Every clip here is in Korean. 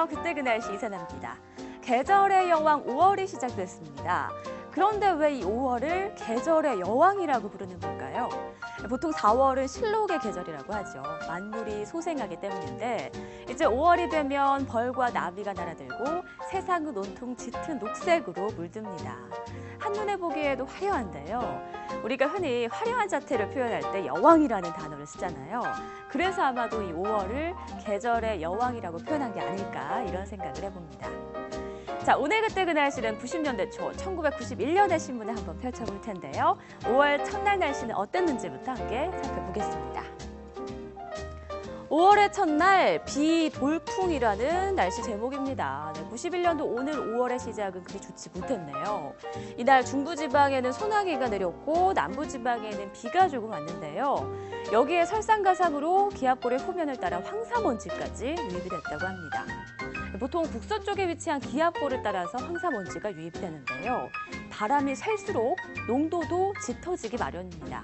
안녕하세요. 그때 그 날씨 이사나입니다. 계절의 여왕 5월이 시작됐습니다. 그런데 왜 이 5월을 계절의 여왕이라고 부르는 걸까요? 보통 4월은 실록의 계절이라고 하죠. 만물이 소생하기 때문인데 이제 5월이 되면 벌과 나비가 날아들고 세상은 온통 짙은 녹색으로 물듭니다. 한눈에 보기에도 화려한데요. 우리가 흔히 화려한 자태를 표현할 때 여왕이라는 단어를 쓰잖아요. 그래서 아마도 이 5월을 계절의 여왕이라고 표현한 게 아닐까 이런 생각을 해봅니다. 자, 오늘 그때 그 날씨는 90년대 초 1991년의 신문을 한번 펼쳐볼 텐데요. 5월 첫날 날씨는 어땠는지부터 함께 살펴보겠습니다. 5월의 첫날 비돌풍이라는 날씨 제목입니다. 91년도 오늘 5월의 시작은 그리 좋지 못했네요. 이날 중부지방에는 소나기가 내렸고 남부지방에는 비가 조금 왔는데요. 여기에 설상가상으로 기압골의 후면을 따라 황사먼지까지 유입이 됐다고 합니다. 보통 북서쪽에 위치한 기압골을 따라서 황사먼지가 유입이 되는데요. 바람이 셀수록 농도도 짙어지기 마련입니다.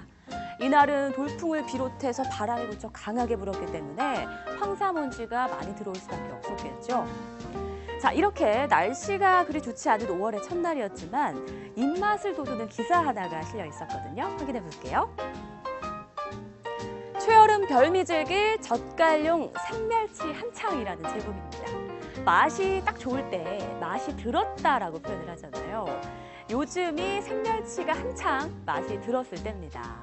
이날은 돌풍을 비롯해서 바람이 무척 강하게 불었기 때문에 황사먼지가 많이 들어올 수밖에 없었겠죠. 자, 이렇게 날씨가 그리 좋지 않은 5월의 첫날이었지만 입맛을 돋우는 기사 하나가 실려 있었거든요. 확인해 볼게요. 초여름 별미즐기 젓갈용 생멸치 한창이라는 제목입니다. 맛이 딱 좋을 때 맛이 들었다라고 표현을 하잖아요. 요즘이 생멸치가 한창 맛이 들었을 때입니다.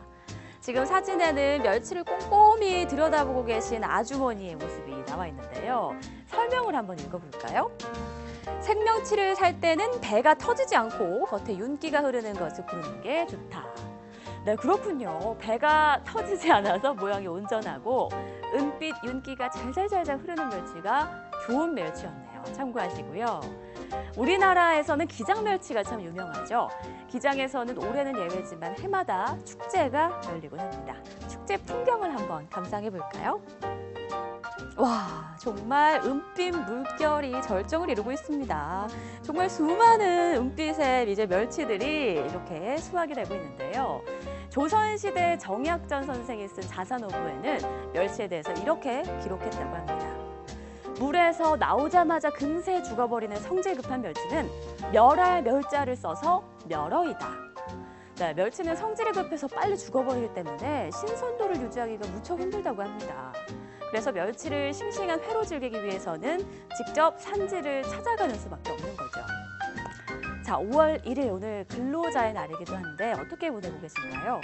지금 사진에는 멸치를 꼼꼼히 들여다보고 계신 아주머니의 모습이 나와 있는데요. 설명을 한번 읽어볼까요? 생명치를 살 때는 배가 터지지 않고 겉에 윤기가 흐르는 것을 고르는 게 좋다. 네, 그렇군요. 배가 터지지 않아서 모양이 온전하고 은빛 윤기가 잘잘잘잘 흐르는 멸치가 좋은 멸치였네요. 참고하시고요. 우리나라에서는 기장멸치가 참 유명하죠. 기장에서는 올해는 예외지만 해마다 축제가 열리곤 합니다. 축제 풍경을 한번 감상해 볼까요? 와, 정말 은빛 물결이 절정을 이루고 있습니다. 정말 수많은 은빛의 이제 멸치들이 이렇게 수확이 되고 있는데요. 조선시대 정약전 선생이 쓴 자산어부에는 멸치에 대해서 이렇게 기록했다고 합니다. 물에서 나오자마자 금세 죽어버리는 성질 급한 멸치는 멸할 멸자를 써서 멸어이다. 네, 멸치는 성질이 급해서 빨리 죽어버리기 때문에 신선도를 유지하기가 무척 힘들다고 합니다. 그래서 멸치를 싱싱한 회로 즐기기 위해서는 직접 산지를 찾아가는 수밖에 없는 거죠. 자, 5월 1일 오늘 근로자의 날이기도 한데 어떻게 보내고 계신가요?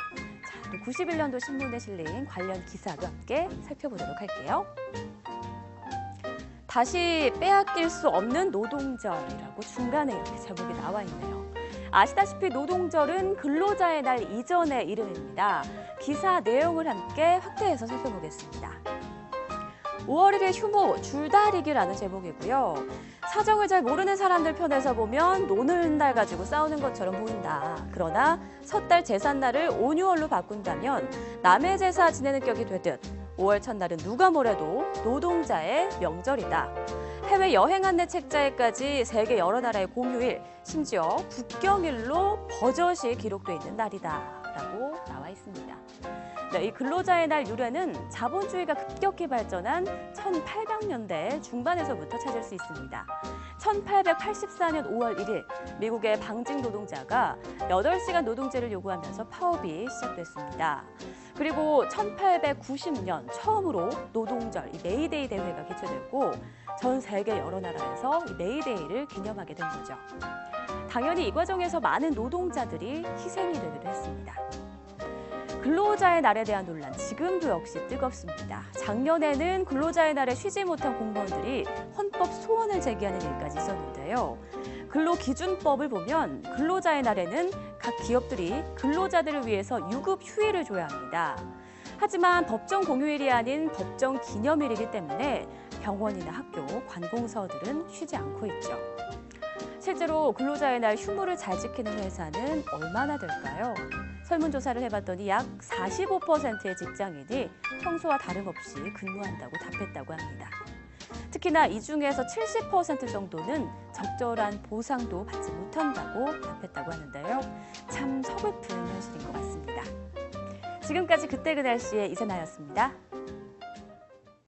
자, 또 91년도 신문에 실린 관련 기사도 함께 살펴보도록 할게요. 다시 빼앗길 수 없는 노동절이라고 중간에 이렇게 제목이 나와 있네요. 아시다시피 노동절은 근로자의 날 이전의 이름입니다. 기사 내용을 함께 확대해서 살펴보겠습니다. 5월 1일 휴무 줄다리기라는 제목이고요. 사정을 잘 모르는 사람들 편에서 보면 노는 날 가지고 싸우는 것처럼 보인다. 그러나 섣달 제삿날을 온유월로 바꾼다면 남의 제사 지내는 격이 되듯 5월 첫날은 누가 뭐래도 노동자의 명절이다. 해외 여행 안내 책자에까지 세계 여러 나라의 공휴일, 심지어 국경일로 버젓이 기록돼 있는 날이다. 라고 나와 있습니다. 네, 이 근로자의 날 유래는 자본주의가 급격히 발전한 1800년대 중반에서부터 찾을 수 있습니다. 1884년 5월 1일 미국의 방직 노동자가 8시간 노동제를 요구하면서 파업이 시작됐습니다. 그리고 1890년 처음으로 노동절, 이 메이데이 대회가 개최됐고 전 세계 여러 나라에서 이 메이데이를 기념하게 된 거죠. 당연히 이 과정에서 많은 노동자들이 희생이 되기도 했습니다. 근로자의 날에 대한 논란 지금도 역시 뜨겁습니다. 작년에는 근로자의 날에 쉬지 못한 공무원들이 헌법 소원을 제기하는 일까지 있었는데요. 근로기준법을 보면 근로자의 날에는 각 기업들이 근로자들을 위해서 유급 휴일을 줘야 합니다. 하지만 법정 공휴일이 아닌 법정 기념일이기 때문에 병원이나 학교, 관공서들은 쉬지 않고 있죠. 실제로 근로자의 날 휴무를 잘 지키는 회사는 얼마나 될까요? 설문조사를 해봤더니 약 45%의 직장인이 평소와 다름없이 근무한다고 답했다고 합니다. 특히나 이 중에서 70% 정도는 적절한 보상도 받지 못한다고 답했다고 하는데요. 참 서글픈 현실인 것 같습니다. 지금까지 그때 그 날씨의 이세나였습니다.